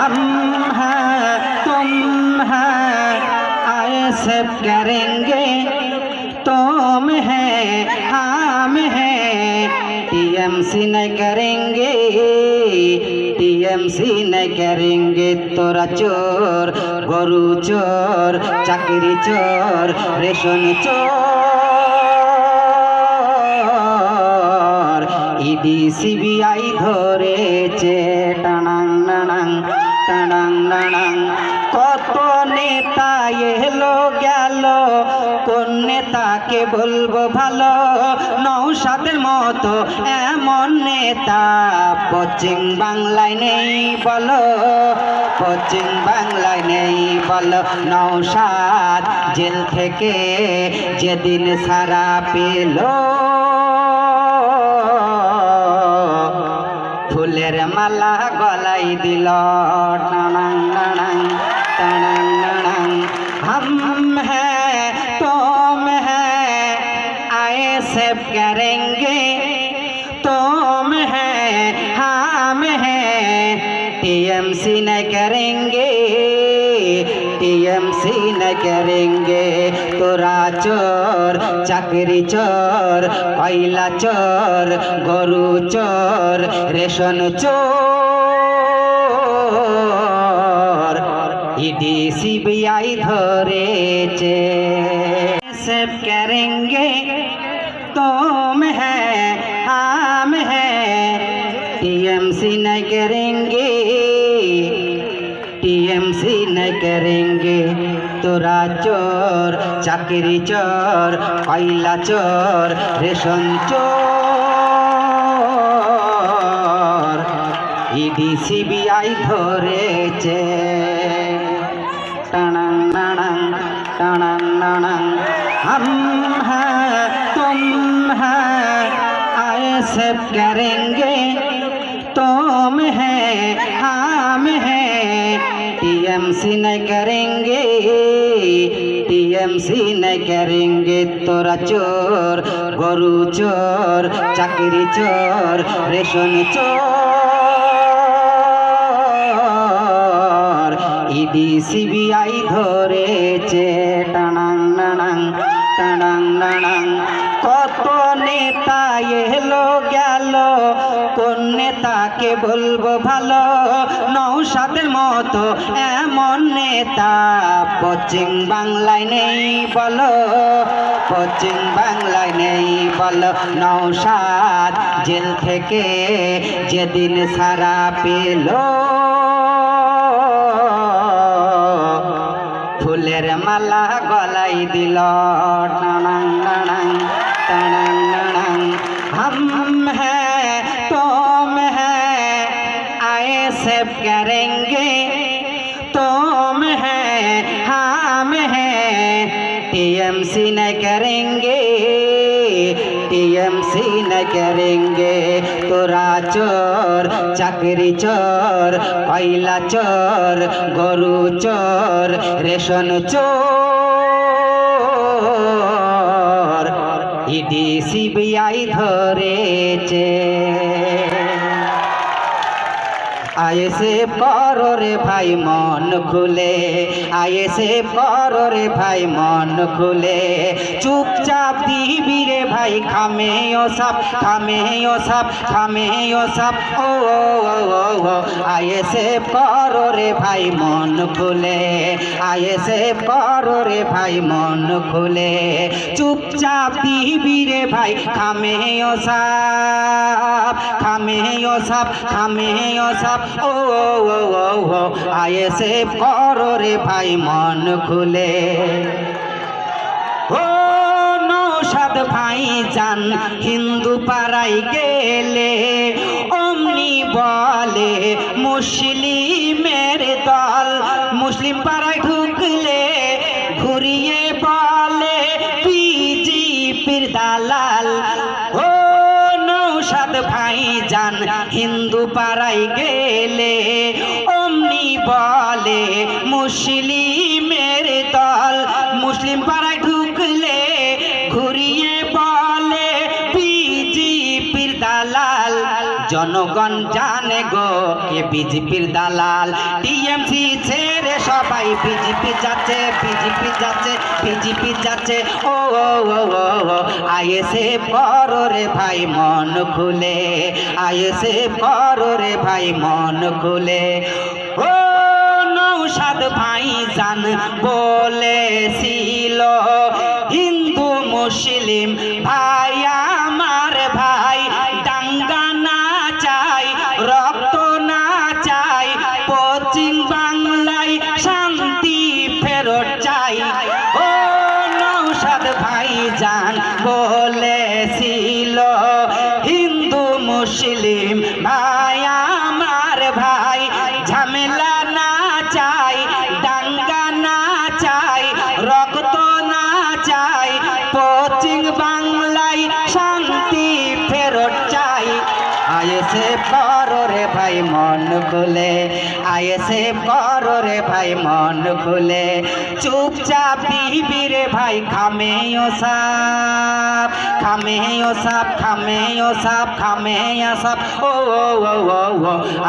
हम हैं तुम हैं ऐसे करेंगे तुम हैं हम हैं टीएमसी नहीं करेंगे टीएमसी नहीं करेंगे तोरा चोर गरु चोर चाकरी चोर रेशन चोर ইডি সিবিআই ধরেছে টানাং নানাং টানাং নানাং কত নেতা এলো গেল কোন নেতাকে বলবো ভালো নওশাদের মতো এমন নেতা পশ্চিম বাংলায় নেই বলো পশ্চিম বাংলায় নেই বলো নওশাদ জেল থেকে যেদিন ছাড়া পেল ফুলের মালা গলাই দিল টানাং নানাং টানাং নানাং हम हैं तुम हैं ऐसे करेंगे तुम हैं हम हैं टीएमसी नहीं करेंगे टीएमसी नहीं करेंगे तोरा चोर चाकरी चोर कोयला चोर गरु चोर रेशन चोर ईडी सीबीआई धरेছে सब करेंगे तुम हैं हम हैं टीएमसी नहीं करेंगे टीएमसी नहीं करेंगे तोरा चोर चाकरी चोर कोयला चोर रेशन चोर ईडी सीबीआई ধরেছে টানাং নানাং টানাং নানাং हम हैं तुम हैं ऐसे करेंगे तुम हैं हम हैं टीएमसी नहीं करेंगे टीएमसी नहीं करेंगे तोरा चोर गरु चोर चाकरी चोर रेशन चोर ईडी सीबीआई ধরেছে টানাং নানাং টানাং নানাং কত নেতা এলো গেল কোন নেতাকে বলবো ভালো নওশাদের মতো এমন নেতা পশ্চিম বাংলায় নেই বলো পশ্চিম বাংলায় নেই বলো নওশাদ জেল থেকে যেদিন ছাড়া পেল ফুলের মালা গলাই দিল টানাং নানাং টানাং নানাং हम हैं तुम हैं ऐसे करेंगे तुम हैं हम हैं टीएमसी नहीं करेंगे टीएमसी नहीं करेंगे तोरा चोर चाकरी चोर कोयला चोर गरु चोर रेशन चोर ईडी सीबीआई ধরেছে आईएसए करो रे भाई मन खुले आईएसए करो रे भाई मन खुले चुपचाप दीबी रे भाई खामे ओ सब ओ आईएसए करो रे भाई मन खुले आईएसए करो रे भाई मन खुले चुपचाप दीबी रे भाई खामे ओ सब ओ आईएसए करो रे भाई मन खुले ओ নওশাদ ভাইজান হিন্দু পাড়ায় গেলে অমনি বলে মুসলিমের দল মুসলিম পাড়ায় ঢুকলে ঘুরিয়ে বলে বিজেপির দালাল ও নওশাদ ভাইজান হিন্দু পাড়ায় গেলে অমনি বলে মুসলিমের দল মুসলিম পাড়ায় ঢুকলে ঘুরিয়ে বলে বিজেপির দালাল জন জনগণ জানে গো কে বিজেপির দালাল। টিএমসি ছেড়ে সবাই বিজেপি যাচ্ছে, বিজেপি যাচ্ছে, বিজেপি যাচ্ছে। ও আইএসএফ করো রে ভাই মন খুলে, আইএসএফ করো রে ভাই মন খুলে। ও নৌশাদ ভাইজান বলেছিল হিন্দু মুসলিম ভাই আমার ভাই, দাঙ্গা না চাই, রক্ত না চাই, পশ্চিম বাংলায় শান্তি ফেরত চাই। ও নৌশাদ ভাইজান বলেছিল হিন্দু মুসলিম ভাই আমার ভাই, ঝামেলা না চাই, দাঙ্গা না চাই, রক্ত না চাই, পশ্চিম বাংলায় শান্তি ফেরত চাই। আইএসএফ করো রে ভাই মন খুলে, আইএসএফ করো রে ভাই মন খুলে। চুপচাপ দিবি রে ভাই খামেও সাপ, খামেও সাপ, খামেও সাপ, খামেও সাপ। ও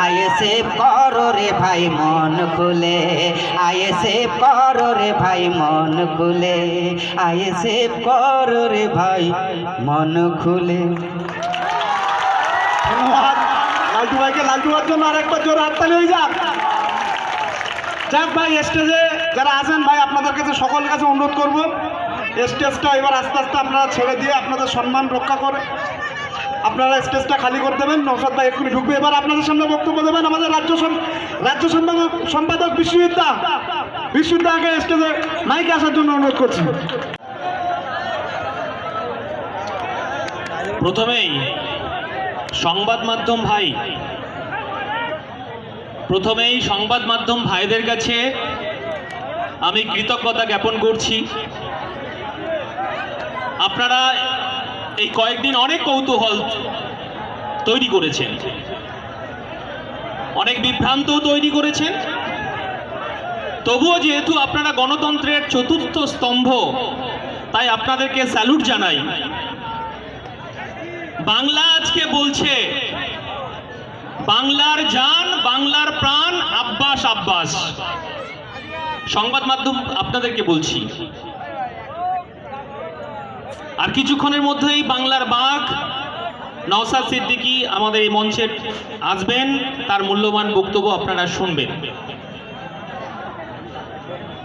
আইএসএফ করো রে ভাই মন খুলে, আইএসএফ করো রে ভাই মন খুলে, আইএসএফ করো রে ভাই মন খুলে। ধন্যবাদ লালটু ভাইকে। লালটু ভাইয়ের জন্য আরেকবার জোরে হাততালি হয়ে যাক। যাক ভাই, স্টেজে যারা আছেন ভাই, আপনাদের কাছে সকলের কাছে অনুরোধ করব, স্টেজটা এবার আস্তে আস্তে আপনারা ছেড়ে দিয়ে আপনাদের সম্মান রক্ষা করে আপনারা স্টেজটা খালি করে দেবেন। নৌশাদ ভাই এক্ষুনি ঢুকবে। এবার আপনাদের সামনে বক্তব্য দেবেন আমাদের রাজ্য সম্পাদক বিশ্ববিদ্যাকে স্টেজে মাইকে আসার জন্য অনুরোধ করছি। প্রথমেই সংবাদ মাধ্যম ভাইদের কাছে আমি কৃতজ্ঞতা জ্ঞাপন করছি। আপনারা এই কয়েকদিন অনেক কৌতূহল তৈরি করেছেন, অনেক বিভ্রান্ত তৈরি করেছেন। তবুও যেহেতু আপনারা গণতন্ত্রের চতুর্থ স্তম্ভ, তাই আপনাদেরকে স্যালুট জানাই। বাংলা আজকে বলছে বাংলার জান, বাংলার প্রাণ, আব্বাস আব্বাস। সংবাদ মাধ্যম আপনাদেরকে বলছি, আর কিছুক্ষণের মধ্যেই বাংলার বাঘ নওশাদ সিদ্দিকী আমাদের এই মঞ্চে আসবেন, তার মূল্যবান বক্তব্য আপনারা শুনবেন।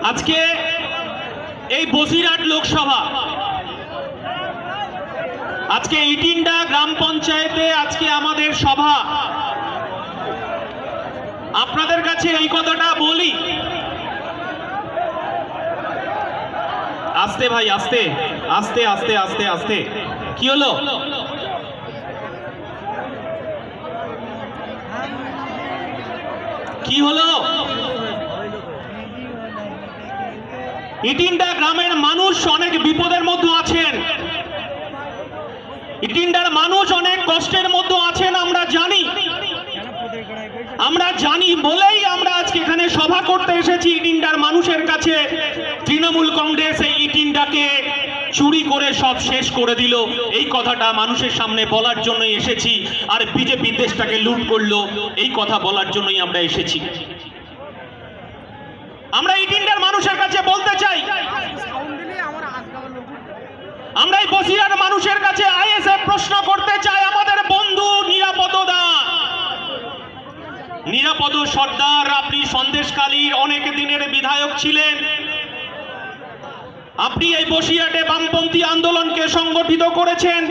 আজকে এই বসিরহাট লোকসভা, আজকে ইটিন্ডা গ্রাম পঞ্চায়েতে আজকে আমাদের সভা। আপনাদের কাছে এই কথাটা বলি, আস্তে ভাই, আস্তে আস্তে আস্তে আস্তে আস্তে। কি হলো? কি হলো? ইটিন্ডা গ্রামের মানুষ অনেক বিপদের মধ্যে আছেন, ইটিন্ডার মানুষ অনেক কষ্টের মধ্যে আছেন। আমরা জানি বলেই আমরা আজকে এখানে সভা করতে এসেছি ইটিন্ডার মানুষের কাছে। তৃণমূল কংগ্রেস এই ইটিন্ডাকে চুরি করে সব শেষ করে দিল, এই কথাটা মানুষের সামনে বলার জন্যই এসেছি। আর বিজেপি দেশটাকে লুট করলো, এই কথা বলার জন্যই আমরা এসেছি। আমরা ইটিন্ডার মানুষের কাছে বলতে চাই, আমরা এই বসিরহাট মানুষের কাছে আইএসএফ প্রশ্ন করতে চাই, আমাদের বন্ধু নিরাপদ সর্দার, আপনি সন্দেশখালীর অনেক দিনের বিধায়ক ছিলেন, আপনি এই বসিরহাটে বামপন্থী আন্দোলনকে সংগঠিত করেছেন,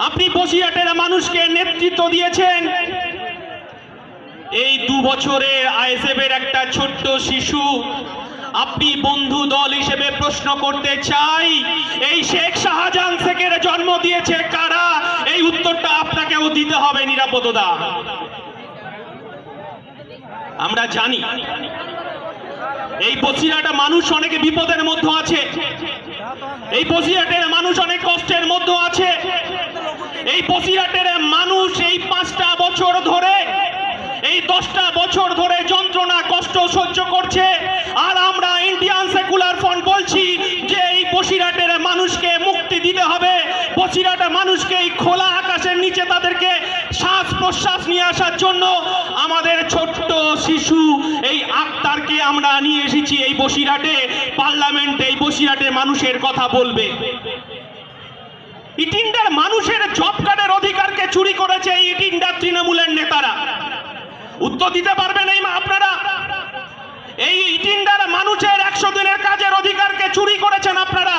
আপনি বসিরহাটের মানুষকে নেতৃত্ব দিয়েছেন। এই 2 বছরে আইএসএফের একটা ছোট্ট শিশু, আপনি বন্ধু দল হিসেবে প্রশ্ন করতে চাই, এই শেখ শাহজাহান শেখের জন্ম দিয়েছে কারা? এই উত্তরটা আপনাকেও দিতে হবে নিরাপদা। আমরা জানি এই বসিরহাটের মানুষ অনেক বিপদের মধ্যে আছে, এই বসিরহাটের মানুষ অনেক কষ্টের মধ্যে আছে। এই বসিরহাটের মানুষ এই 5টা বছর ধরে, এই 10টা বছর ধরে যন্ত্রণা কষ্ট সহ্য করছে। আর আমরা ইন্ডিয়ান সেকুলার ফ্রন্ট বলছি যে এই বসিরহাটের মানুষকে মুক্তি দিতে হবে, বসিরহাটের মানুষকে এই খোলা আকাশের নিচে তাদেরকে প্রশ্বাস নিয়ে আসার জন্য আমাদের ছোট্ট শিশু এই আক্তারকে আমরা নিয়ে এসেছি এই বসিরহাটে পার্লামেন্টে। এই বসিরহাটে মানুষের কথা বলবে। ইটিন্ডার মানুষের জব কার্ডের অধিকারকে চুরি করেছে এই ইটিন্ডার তৃণমূলের নেতারা। উত্তর দিতে পারবেন এই আপনারা? এই ইটিন্ডার মানুষের 100 দিনের কাজের অধিকারকে চুরি করেছেন আপনারা।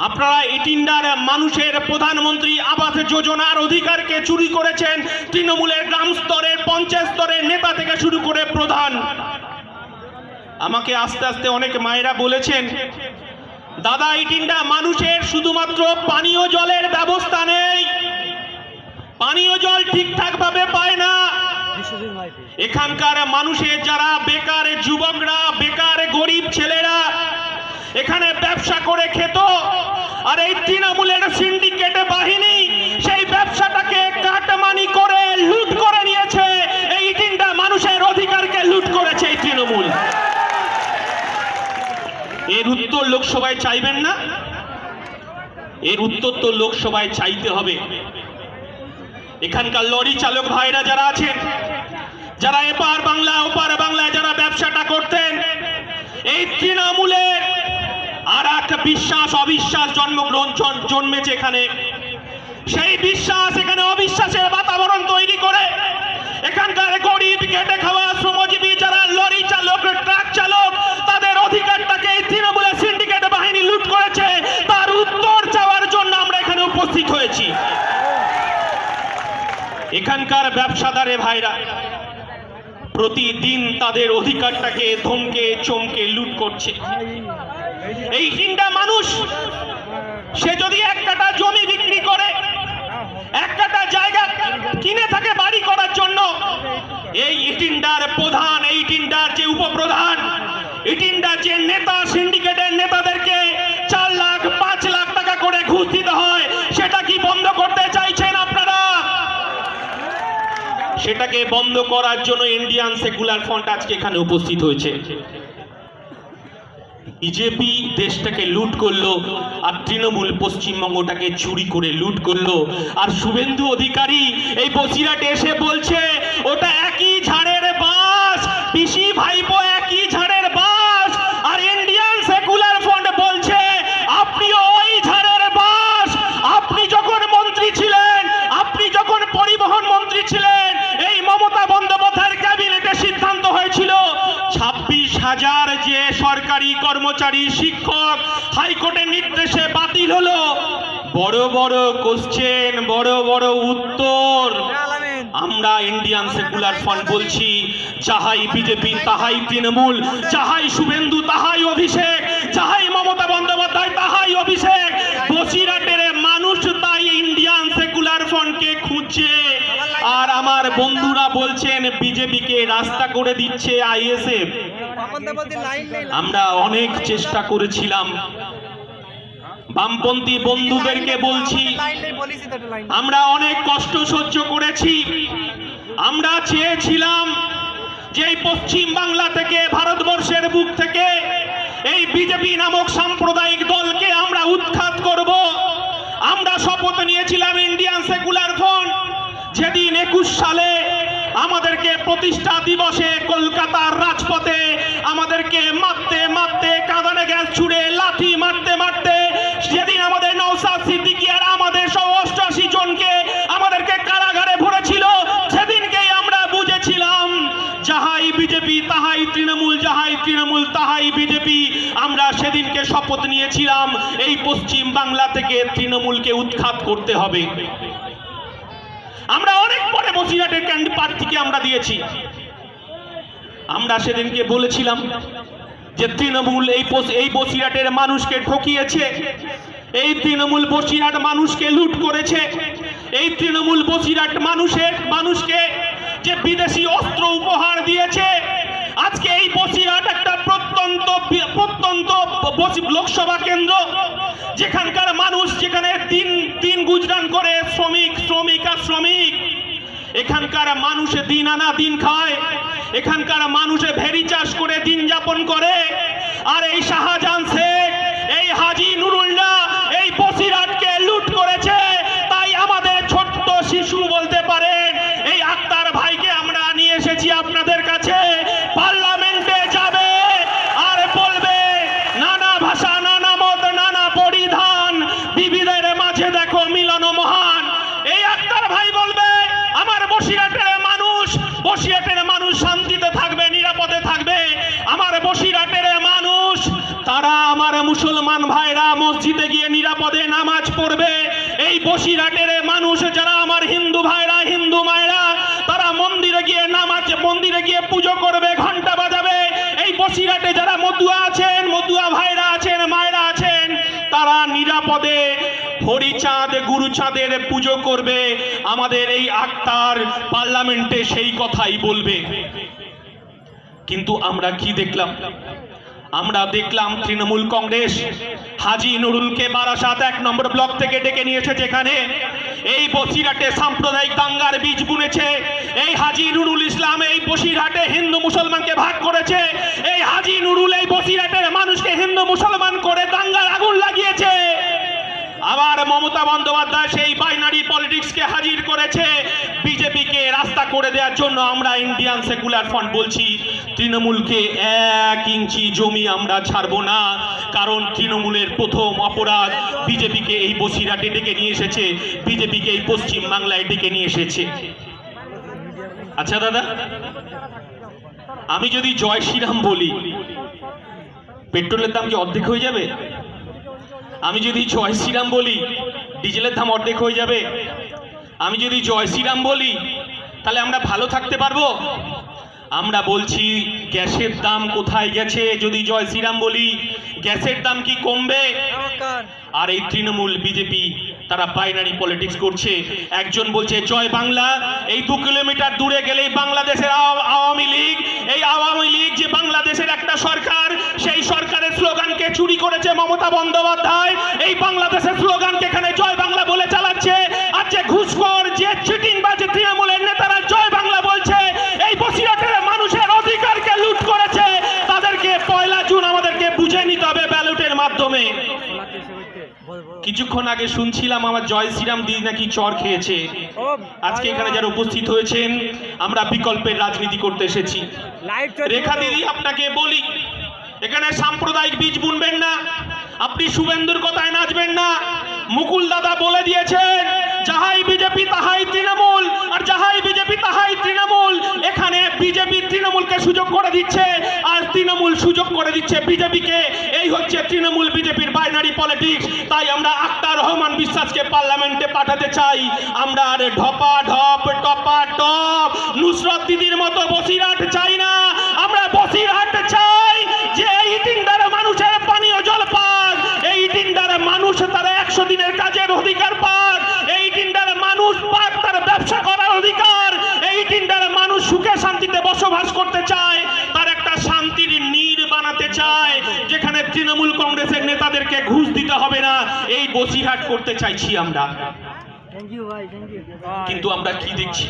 আপনারা ইটিন্ডার মানুষের প্রধানমন্ত্রী আবাস যোজনার অধিকারকে চুরি করেছেন তৃণমূলের গ্রাম স্তরের পঞ্চায়েত স্তরের নেতা থেকে শুরু করে প্রধান। আমাকে আস্তে আস্তে অনেক মায়েরা বলেছেন, দাদা ইটিন্ডা মানুষের শুধুমাত্র পানীয় জলের ব্যবস্থা নেই, পানীয় জল ঠিকঠাক ভাবে পায় না। এখানকার মানুষের যারা বেকার যুবকরা, বেকার গরিব ছেলেরা এখানে ব্যবসা করে খেত, আর এই তৃণমূলের সিন্ডিকেট বাহিনী সেই ব্যবসাটাকে কাটমানি করে লুট করে নিয়েছে। এই তিনটা মানুষের অধিকারকে লুট করেছে এই তৃণমূল। এর উত্তর লোকসভায় চাইবেন না? এর উত্তর তো লোকসভায় চাইতে হবে। এখানকার লরি চালক ভাইরা যারা আছেন, যারা এপার বাংলা ওপার বাংলায় যারা ব্যবসাটা করতেন, এই তৃণমূলের আর একটা বিশ্বাস অবিশ্বাস জন্মেছে এখানে। সেই বিশ্বাস এখানে অবিশ্বাসের বাতাবরণ তৈরি করে এখানকার গরিব খেটে খাওয়া শ্রমজীবী যারা লরি চালক ট্রাক চালক তাদের অধিকারটাকে এই তৃণমূলের সিন্ডিকেট বাহিনী লুট করেছে। তার উত্তর চাওয়ার জন্য আমরা এখানে উপস্থিত হয়েছি। এখানকার ব্যবসাদারে ভাইরা প্রতিদিন তাদের অধিকারটাকে ধমকে চমকে লুট করছে। এই তিনটা মানুষ সে যদি এক কাঠা জমি বিক্রি করে, এক কাঠা জায়গা কিনে থাকে বাড়ি করার জন্য, এই ইটিন্ডার প্রধান, এই ইটিন্ডার যে উপপ্রধান, ইটিন্ডার যে নেতা, সিন্ডিকেটের নেতাদেরকে 4 লাখ 5 লাখ টাকা করে ঘুষ দিতে হয়। সেটা কি বন্ধ করতে চাইছেন আপনারা? সেটাকে বন্ধ করার জন্য ইন্ডিয়ান সেকুলার ফ্রন্ট আজকে এখানে উপস্থিত হয়েছে। বিজেপি দেশটাকে লুট করলো আর তৃণমূল পশ্চিমবঙ্গটাকে চুরি করে লুট করলো। আর শুভেন্দু অধিকারী এই বসিরহাটে এসে বলছে ওটা একই ঝাড়ের বাস, পিসি ভাইপো একই ঝাড়ের বাস। আর ইন্ডিয়ান সেকুলার ফ্রন্ট বলছে আপনিও ওই ঝাড়ের বাস। আপনি যখন মন্ত্রী ছিলেন, আপনি যখন পরিবহন মন্ত্রী ছিলেন, এই মমতা বন্দ্যোপাধ্যায়ের ক্যাবিনেটে সিদ্ধান্ত হয়েছিল 26,000 যে সরকারি কর্মচারী শিক্ষক হাইকোর্টের নির্দেশে বাতিল হলো। বড় বড় কোশ্চেন, বড় বড় উত্তর। আমরা ইন্ডিয়ান সেকুলার ফ্রন্ট বলছি, যাহাই বিজেপি তাহাই তৃণমূল, যাহাই শুভেন্দু তাহাই অভিষেক, যাহাই মমতা বন্দ্যোপাধ্যায় তাহাই অভিষেক। বসিরহাটের মানুষ তাই ইন্ডিয়ান সেকুলার ফ্রন্টকে খুঁজছে। আর আমার বন্ধুরা বলছেন বিজেপিকে রাস্তা করে দিচ্ছে আইএসএফ। আমরা অনেক চেষ্টা করেছিলাম, বামপন্থী বন্ধুদেরকে বলছি, আমরা অনেক কষ্ট সহ্য করেছি। আমরা চেয়েছিলাম যে এই পশ্চিম বাংলা থেকে, ভারতবর্ষের বুক থেকে এই বিজেপি নামক সাম্প্রদায়িক দলকে আমরা উৎখাত করব। আমরা শপথ নিয়েছিলাম ইন্ডিয়ান সেকুলার ফ্রন্ট, যেদিন 21 সালে আমাদেরকে প্রতিষ্ঠা দিবসে কলকাতার রাজপথে আমাদেরকে মারতে মারতে, কাঁদানে গ্যাস ছুড়ে লাঠি মারতে মারতে, সেদিন আমাদের নওশাদ সিদ্দিকী আর আমাদের 88 জনকে আমাদেরকে কারাগারে ভরেছিল। সেদিনকেই আমরা বুঝেছিলাম যাহাই বিজেপি তাহাই তৃণমূল, যাহাই তৃণমূল তাহাই বিজেপি। আমরা সেদিনকে শপথ নিয়েছিলাম এই পশ্চিম বাংলা থেকে তৃণমূলকে উৎখাত করতে হবে। আমরা অনেক পরে বসিরহাটের প্রার্থীকে আমরা দিয়েছি। আমরা সেদিনকে বলেছিলাম যে তৃণমূল এই বসিরহাটের মানুষকে ঠকিয়েছে, এই তৃণমূল বসিরহাট মানুষকে লুট করেছে, এই তৃণমূল বসিরহাট মানুষকে যে বিদেশি অস্ত্র উপহার দিয়েছে। আজকে এই বসিরহাট একটা প্রত্যন্ত লোকসভা কেন্দ্র, যেখানকার মানুষ, যেখানে দিন গুজরান করে শ্রমিক আর শ্রমিক। এখানকার মানুষ দিন আনা দিন খায়, এখানকার মানুষে ভেড়ি চাষ করে দিন যাপন করে। আর এই শাহজাহান শেখ, এই হাজি নুরুল্লাহ এই বসিরহাটকে লুট করেছে। তাই আমাদের ছোট্ট শিশু বলতে পারে বসিরহাটের মানুষ শান্তিতে থাকবে, নিরাপদে থাকবে। আমার বসিরহাটের মানুষ, তারা আমার মুসলমান ভাইরা মসজিদে গিয়ে নিরাপদে নামাজ পড়বে। এই বসিরহাটের মানুষ যারা আমার হিন্দু ভাইরা, হিন্দু মায়েরা, তারা মন্দিরে গিয়ে পুজো করবে, ঘন্টা বাজাবে। এই বসিরহাটে যারা মতুয়া আছেন, মতুয়া ভাইরা আছেন, মায়েরা আছেন, তারা নিরাপদে হরিচাঁদ গুরুচাঁদের পুজো করবে। আমাদের এই আক্তার পার্লামেন্টে সেই কথাই বলবে। কিন্তু আমরা কি দেখলাম? আমরা দেখলাম তৃণমূল কংগ্রেস হাজী নুরুলকে বারাসাত 1 নম্বর ব্লক থেকে ডেকে নিয়েছে, যেখানে এই বসিরহাটে সাম্প্রদায়িক দাঙ্গার বীজ বুনেছে। এই হাজী নুরুল ইসলাম এই বসিরহাটে হিন্দু মুসলমানকে ভাগ করেছে। এই হাজী নুরুল এই বসিরহাটের মানুষকে হিন্দু মুসলমান করে দাঙ্গার আগুন লাগিয়েছে। আবার মমতা বন্দ্যোপাধ্যায় সেই বাইনারি পলিটিক্সকে হাজির করেছে বিজেপিকে রাস্তা করে দেওয়ার জন্য। আমরা ইন্ডিয়ান সেকুলার ফ্রন্ট বলছি, তৃণমূলকে 1 ইঞ্চি জমি আমরা ছাড়বো না। কারণ তৃণমূলের প্রথম অপরাধ বিজেপিকে এই বসিরহাটে ডেকে নিয়ে এসেছে, বিজেপিকে এই পশ্চিম বাংলায় ডেকে নিয়ে এসেছে। আচ্ছা দাদা, আমি যদি জয় শ্রীরাম বলি, পেট্রোলের দাম কি অর্ধেক হয়ে যাবে? আমি যদি জয় শ্রীরাম বলি, ডিজেলের দাম অর্ধেক হয়ে যাবে? আমি যদি জয় শ্রীরাম বলি, তাহলে আমরা ভালো থাকতে পারবো? আমরা বলছি গ্যাসের দাম কোথায় গেছে? যদি জয় শ্রীরাম বলি, গ্যাসের দাম কি কমবে? আর এই তৃণমূল বিজেপি তারা বাইনারি পলিটিক্স করছে। একজন বলছে জয় বাংলা, এই 2 কিলোমিটার দূরে গেলেই বাংলাদেশের আওয়ামী লীগ। এই আওয়ামী লীগ যে বাংলাদেশের একটা সরকার, সেই সরকারের স্লোগানকে চুরি করেছে মমতা বন্দ্যোপাধ্যায়। এই বাংলাদেশের স্লোগানকে এখানে জয় বাংলা বলে চালাচ্ছে। আর যে ঘুষখোর, যে চিটিংবাজ তৃণমূলের নেতারা জয় বাংলা বলছে, এই বসিরহাটের মানুষের অধিকারকে লুট করেছে। তাদেরকে 1 জুন আমাদেরকে বুঝে নিতে হবে ব্যালটের মাধ্যমে। কিছুক্ষণ আগে শুনছিলাম আমার জয় শ্রীরাম দিদি নাকি চর খেয়েছে। আজকে এখানে যারা উপস্থিত হয়েছেন, আমরা বিকল্পের রাজনীতি করতে এসেছি। রেখা দিদি, আপনাকে বলি, এখানে সাম্প্রদায়িক বীজ বুনবেন না, আপনি শুভেন্দুর কথায় নাচবেন না। মুকুল দাদা বলে দিয়েছেন, যাহাই বিজেপি তাহাই তৃণমূল, আর যাহাই বিজেপি তাহাই তৃণমূল। এখানে বিজেপি তৃণমূলকে সুযোগ করে দিচ্ছে, আর তৃণমূল সুযোগ করে দিচ্ছে বিজেপিকে। এই হচ্ছে তৃণমূল বিজেপির বাইনারি পলিটিক্স। তাই আমরা আক্তার রহমান বিশ্বাসকে পার্লামেন্টে পাঠাতে চাই। আমরা আর ঢপা ঢপ, টপা টপ, নুসরত দিদির মতো বসিরহাট চাই না। আমরা বসিরহাট চাই যে এই তিনটার মানুষের পানীয় জল পাক, এই তিনটার মানুষ তারা 100 দিনের কাজের অধিকার পাক, এই তিনটার মানুষ পাক তার ব্যবসা করার অধিকার, এই তিনটার মানুষ সুখে শান্তিতে বসবাস করতে চায়, তার একটা শান্তির নীড় বানাতে চায়, যেখানে তৃণমূল কংগ্রেসের নেতাদেরকে ঘুষ দিতে হবে না। এই বসিরহাট করতে চাইছি আমরা। কিন্তু আমরা কি দেখছি?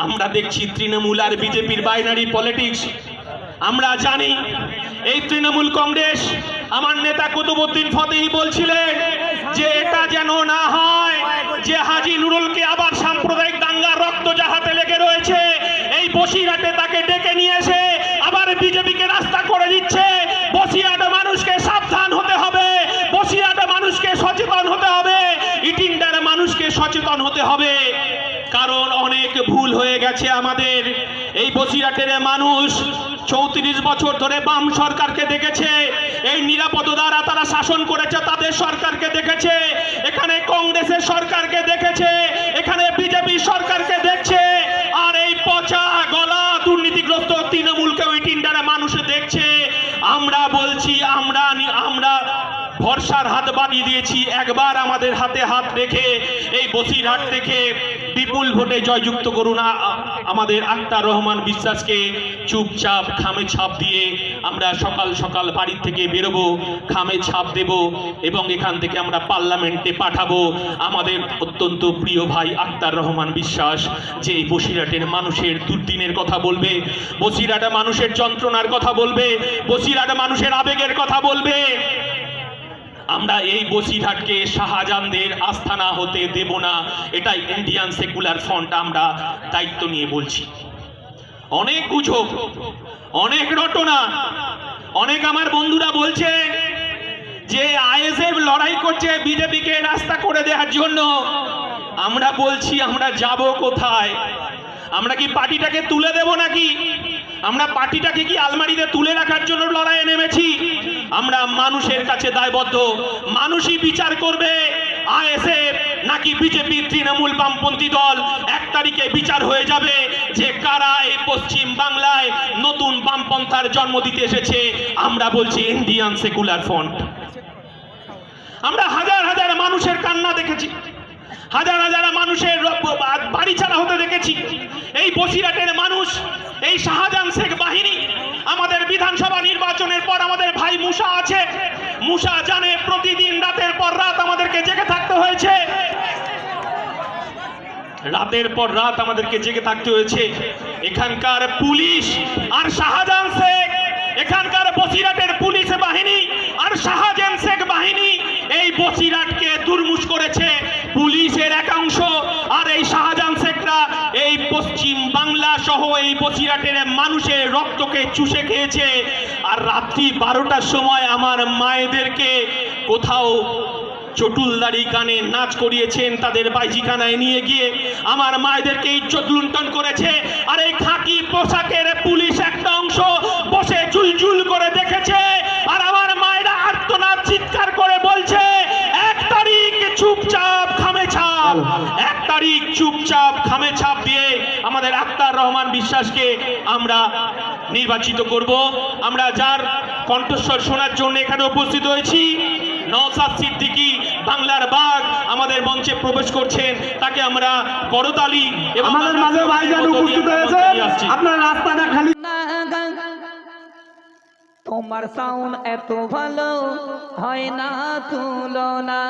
আমরা দেখছি তৃণমূল আর বিজেপির বাইনারি পলিটিক্স। আমরা জানি এই তৃণমূল কংগ্রেস, আমার নেতা কুতুবউদ্দিন ফতেহি বলছিলেন যে এটা যেন না হয় যে হাজী নুরুলকে আবার সাম্প্রদায়িক দাঙ্গার রক্ত যাহাতে লেগে রয়েছে, এই বসিরহাটে তাকে ডেকে নিয়ে এসে আবার বিজেপিকে রাস্তা করে দিচ্ছে। বসিরহাট মানুষকে সাবধান হতে হবে, বসিরহাট মানুষকে সচেতন হতে হবে, ইটিন্ডার মানুষকে সচেতন হতে হবে। কারণ অনেক ভুল হয়ে গেছে আমাদের। এই বসিরহাটের মানুষ 34 বছর ধরে বাম সরকারকে দেখেছে, এই নিরাপদ দ্বারা তারা শাসন করেছে, তাদের সরকারকে দেখেছে, এখানে কংগ্রেসের সরকারকে দেখেছে, এখানে বিজেপি সরকারকে দেখছে, আর এই পচা গলা দুর্নীতিগ্রস্ত তৃণমূলকে ওই টিন্ডারে মানুষ দেখছে। আমরা বলছি, আমরা ভরসার হাত বাড়িয়ে দিয়েছি। একবার আমাদের হাতে হাত রেখে এই বসিরহাট থেকে বিপুল ভোটে জয়যুক্ত করুন আমাদের আক্তার রহমান বিশ্বাসকে। চুপচাপ খামে ছাপ দিয়ে আমরা সকাল সকাল বাড়ির থেকে বেরোবো, খামে ছাপ দেব এবং এখান থেকে আমরা পার্লামেন্টে পাঠাবো আমাদের অত্যন্ত প্রিয় ভাই আক্তার রহমান বিশ্বাস, যে বসিরহাটের মানুষের দুর্দিনের কথা বলবে, বসিরহাট মানুষের যন্ত্রণার কথা বলবে, বসিরহাট মানুষের আবেগের কথা বলবে। আমরা এই বসিরহাটকে শাহজাহানদের আস্থানা হতে দেব না। এটাই ইন্ডিয়ান সেকুলার ফ্রন্ট আমরা দায়িত্ব নিয়ে বলছি। অনেক গুজব, অনেক রটনা, অনেক আমার বন্ধুরা বলছে যে আইএসএফ লড়াই করছে বিজেপিকে রাস্তা করে দেওয়ার জন্য। আমরা বলছি আমরা যাব কোথায়? আমরা কি পার্টিটাকে তুলে দেব নাকি? আমরা পার্টিটাকে কি আলমারিতে তুলে রাখার জন্য লড়াইয়ে নেমেছি? আমরা মানুষের কাছে দায়বদ্ধ। মানুষই বিচার করবে আইএসএফ নাকি বিজেপি তৃণমূল বামপন্থী দল। 1 তারিখে বিচার হয়ে যাবে যে কারা এই পশ্চিম বাংলায় নতুন বামপন্থার জন্ম দিতে এসেছে। আমরা বলছি ইন্ডিয়ান সেকুলার ফ্রন্ট। আমরা হাজার হাজার মানুষের কান্না দেখেছি, হাজার হাজার মানুষের বাড়ি ছাড়া হতে দেখেছি। এই বসিরহাটের মানুষ, এই শাহজাহান শেখ বাহিনী, আমাদের বিধানসভা নির্বাচনের পর আমাদের ভাই মুসা আছে, মুসা জানে প্রতিদিন রাতের পর রাত আমাদেরকে জেগে থাকতে হয়েছে, রাতের পর রাত আমাদেরকে জেগে থাকতে হয়েছে। এখানকার পুলিশ আর শাহজাহান শেখ, এখানকার বসিরহাটের পুলিশ বাহিনী আর শাহজাহান শেখ বাহিনী এই বসিরহাটকে দুর্মুষ করেছে। পুলিশের একাংশ আর এই শাহজাহান শেখরা এই পশ্চিম বাংলা সহ এই বসিরহাটের মানুষের রক্তকে চুষে খেয়েছে। আর রাত্রি 12টার সময় আমার মায়েদেরকে কোথাও চটুলদারি গানে নাচ করিয়েছেন, তাদের বাইজিখানায় নিয়ে গিয়ে আমার মায়েদেরকে ইজ্জত লুণ্ঠন করেছে। আর এই খাকি পোশাকের পুলিশ একটা অংশ বসে জুলজুল করে দেখেছে। আর আমার মায়েরা আর্তনাদ চিৎকার করে বলছে 1 তারিখ চুপচাপ খামে ছাপ, 1 তারিখ চুপচাপ খামে ছাপ দিয়ে আমাদের আক্তার রহমান বিশ্বাসকে আমরা নির্বাচিত করব। আমরা যার কণ্ঠস্বর শোনার জন্য এখানে উপস্থিত হয়েছি, নওশাদ সিদ্দিকী বাংলার বাঘ আমাদের মঞ্চে প্রবেশ করছেন, তাকে আমরা করতালি এবং আমাদের মাঝে ভাইজান উপস্থিত হয়েছে। আপনার রাস্তাটা খালি। তোমার সাউন্ড এত ভালো হয় না তুলনা।